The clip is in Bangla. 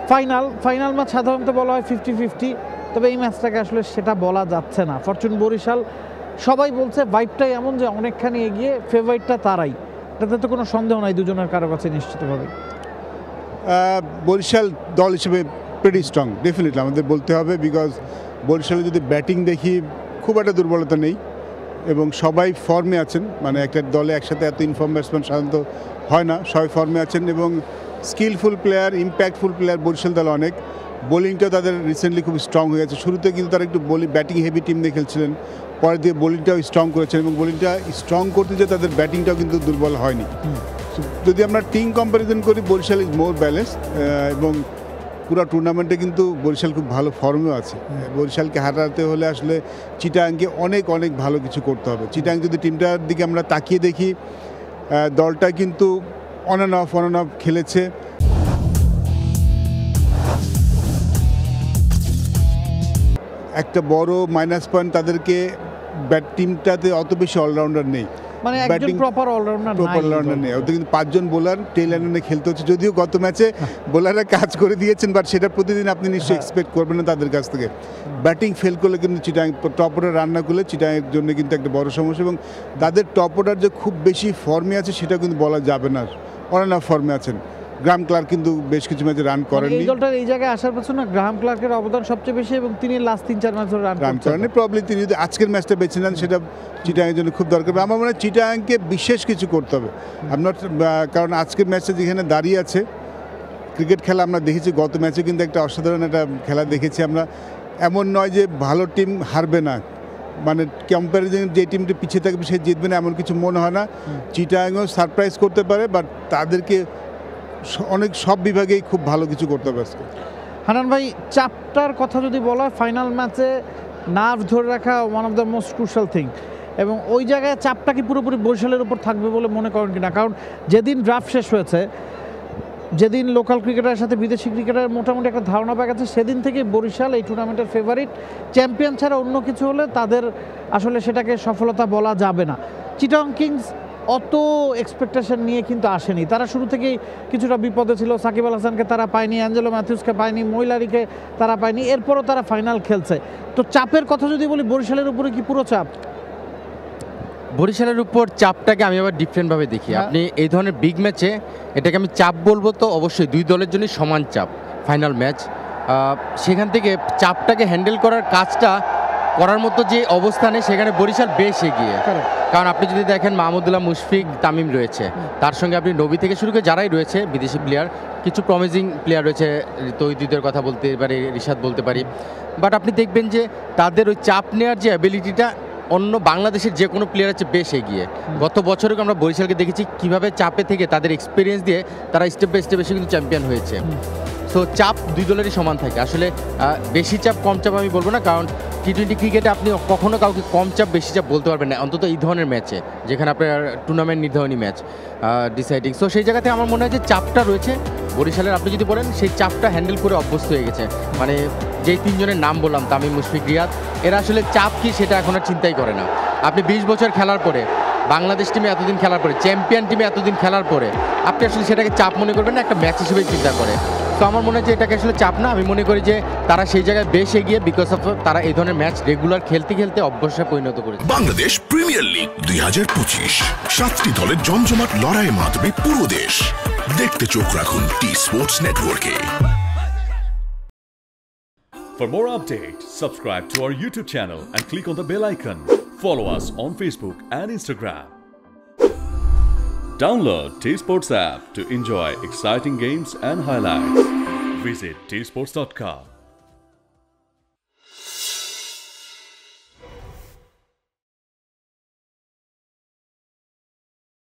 ফাইনাল ম্যাচ সাধারণত বলা হয় 50-50, তবে এই ম্যাচটাকে আসলে সেটা বলা যাচ্ছে না। ফরচুন বরিশাল সবাই বলছে ভাইবটাই এমন যে অনেকখানি এগিয়ে, ফেভারিটটা তারাই, এটাতে তো কোনো সন্দেহ নাই দুজনের কারো কাছে নিশ্চিতভাবে। বরিশাল দল হিসেবে প্রেটি স্ট্রং, ডেফিনেটলি আমাদের বলতে হবে, বিকজ বরিশালে যদি ব্যাটিং দেখি খুব একটা দুর্বলতা নেই এবং সবাই ফর্মে আছেন, মানে একটা দলে একসাথে এত ইনফর্ম ব্যাটসম্যান সাধারণত হয় না, সবাই ফর্মে আছেন এবং skillful player, impactful player Barishal দল অনেক। বোলিংটাও তাদের রিসেন্টলি খুব স্ট্রং হয়ে গেছে। শুরুতে কিন্তু তারা একটু ব্যাটিং হেভি টিম নিয়ে খেলছিলেন, পরে দিয়ে বোলিংটাও স্ট্রং করেছেন এবং বোলিংটা স্ট্রং করতে যে তাদের ব্যাটিংটাও কিন্তু দুর্বল হয়নি। যদি আমরা টিম কম্প্যারিজন করি, বরিশাল ইজ মোর ব্যালেন্স এবং পুরো টুর্নামেন্টে কিন্তু বরিশাল খুব ভালো ফর্মেও আছে। বরিশালকে হারাতে হলে আসলে চিটাগাংকে অনেক অনেক ভালো কিছু করতে হবে। চিটাগাং যদি টিমটার দিকে আমরা তাকিয়ে দেখি, দলটা কিন্তু অন অ্যান্ড অফ খেলেছে। একটা বড় মাইনাস পয়েন্ট তাদেরকে, টিমটাতে অত বেশি অলরাউন্ডার নেই, মানে একজন প্রপার অলরাউন্ডার নেই। ওদের কিন্তু 5 জন বোলার টেল এন্ডে খেলতে হচ্ছে, যদিও গত ম্যাচে বোলাররা কাজ করে দিয়েছেন, বাট সেটা প্রতিদিন আপনি নিশ্চয়ই এক্সপেক্ট করবেন না তাদের কাছ থেকে। ব্যাটিং ফেল করলে কিন্তু চিটাগাং টপ অর্ডার রান না করলে চিটাগাংয়ের জন্য কিন্তু একটা বড় সমস্যা এবং তাদের টপ অর্ডার যে খুব বেশি ফর্মে আছে সেটা কিন্তু বলা যাবে না, অনেক ফর্মে আছেন। গ্রাহাম ক্লার্ক কিন্তু বেশ কিছু ম্যাচে রান করেননি। এই দলটার এই জায়গায় আসার পেছনে গ্রাহাম ক্লার্কের অবদান সবচেয়ে বেশি এবং তিনি লাস্ট 3-4 ম্যাচ ধরে রান করেননি। প্রবলি তিনি যদি আজকের ম্যাচটা বেছে নেন সেটা চিটাগাংয়ের জন্য খুব দরকার। আমার মনে হয় চিটাগাংকে বিশেষ কিছু করতে হবে আপনার, কারণ আজকের ম্যাচটা যেখানে দাঁড়িয়ে আছে, ক্রিকেট খেলা আমরা দেখেছি, গত ম্যাচে কিন্তু একটা অসাধারণ একটা খেলা দেখেছি আমরা। এমন নয় যে ভালো টিম হারবে না, মানে কম্প্যারিজন যে টিমটি পিছিয়ে থাকবে সে জিতবে না এমন কিছু মনে হয় না। চিটাগাংও সারপ্রাইজ করতে পারে, বাট তাদেরকে অনেক সব বিভাগেই খুব ভালো কিছু করতে হবে আজকে। হানান ভাই, চাপটার কথা যদি বলা, ফাইনাল ম্যাচে নার্ভ ধরে রাখা one of the most crucial thing, এবং ওই জায়গায় চাপটা কি পুরোপুরি বরিশালের উপর থাকবে বলে মনে করেন কিনা? কারণ যেদিন ড্রাফট শেষ হয়েছে, যেদিন লোকাল ক্রিকেটারের সাথে বিদেশি ক্রিকেটারের মোটামুটি একটা ধারণা পাওয়া গেছে, সেদিন থেকে বরিশাল এই টুর্নামেন্টের ফেভারিট। চ্যাম্পিয়ন ছাড়া অন্য কিছু হলে তাদের আসলে সেটাকে সফলতা বলা যাবে না। চিটাগং কিংস অত এক্সপেকটেশন নিয়ে কিন্তু আসেনি, তারা শুরু থেকেই কিছুটা বিপদে ছিল। সাকিব আল হাসানকে তারা পায়নি, অ্যাঞ্জেলো ম্যাথিউসকে পায়নি, মইলারিকে তারা পায়নি, এরপরও তারা ফাইনাল খেলছে। তো চাপের কথা যদি বলি, বরিশালের উপরে কি পুরো চাপ? বরিশালের উপর চাপটাকে আমি আবার ডিফারেন্টভাবে দেখি। আপনি এই ধরনের বিগ ম্যাচে এটাকে আমি চাপ বলবো তো অবশ্যই দুই দলের জন্যই সমান চাপ, ফাইনাল ম্যাচ। সেখান থেকে চাপটাকে হ্যান্ডেল করার কাজটা করার মতো যে অবস্থানে, সেখানে বরিশাল বেশ এগিয়ে। কারণ আপনি যদি দেখেন, মাহমুদুল্লাহ, মুশফিক, তামিম রয়েছে, তার সঙ্গে আপনি নবী থেকে শুরু করে যারাই রয়েছে বিদেশি প্লেয়ার, কিছু প্রমিজিং প্লেয়ার রয়েছে, তৌহিদের কথা বলতে পারি, রিশাদ বলতে পারি। বাট আপনি দেখবেন যে তাদের ওই চাপ নেওয়ার যে অ্যাবিলিটিটা অন্য বাংলাদেশের যে কোনো প্লেয়ারের চেয়ে বেশ এগিয়ে। গত বছরও আমরা বরিশালকে দেখেছি কীভাবে চাপে থেকে তাদের এক্সপিরিয়েন্স দিয়ে তারা স্টেপ বাই স্টেপ এসে কিন্তু চ্যাম্পিয়ন হয়েছে। তো চাপ দুই দলেরই সমান থাকে আসলে। বেশি চাপ কম চাপ আমি বলবো না, কারণ টি-20 ক্রিকেটে আপনি কখনো কাউকে কম চাপ বেশি চাপ বলতে পারবেন না, অন্তত এই ধরনের ম্যাচে যেখানে আপনার টুর্নামেন্ট নির্ধারণী ম্যাচ ডিসাইডিং। সো সেই জায়গাতে আমার মনে হয় যে চাপটা রয়েছে বরিশালের। আপনি যদি বলেন সেই চাপটা হ্যান্ডেল করে অভ্যস্ত হয়ে গেছে, মানে যেই তিনজনের নাম বললাম, তামিম, মুশফিক, রিয়াদ, এরা আসলে চাপ কি সেটা এখন আর চিন্তাই করে না। আপনি 20 বছর খেলার পরে, বাংলাদেশ টিমে এতদিন খেলার পরে, চ্যাম্পিয়ন টিমে এতদিন খেলার পরে আপনি আসলে সেটাকে চাপ মনে করবেন না, একটা ম্যাচ হিসেবেই চিন্তা করে। তো আমার মনে হয় যে এটাকে আসলে চাপ না, আমি মনে করি যে তারা সেই জায়গায় বেশ এগিয়ে, বিকজ অফ তারা এই ধরনের ম্যাচ রেগুলার খেলতে খেলতে অভ্যাসে পরিণত করেছে। বাংলাদেশ প্রিমিয়ার লিগ 2025, 7টি দলের জমজমাট লড়াইয়ের মাধ্যমে পুরো দেশ দেখতে চোখ রাখুন টি স্পোর্টস নেটওয়ার্কে। For more updates, subscribe to our YouTube channel and click on the bell icon. Follow us on Facebook and Instagram. Download T-Sports app to enjoy exciting games and highlights. Visit tsports.com.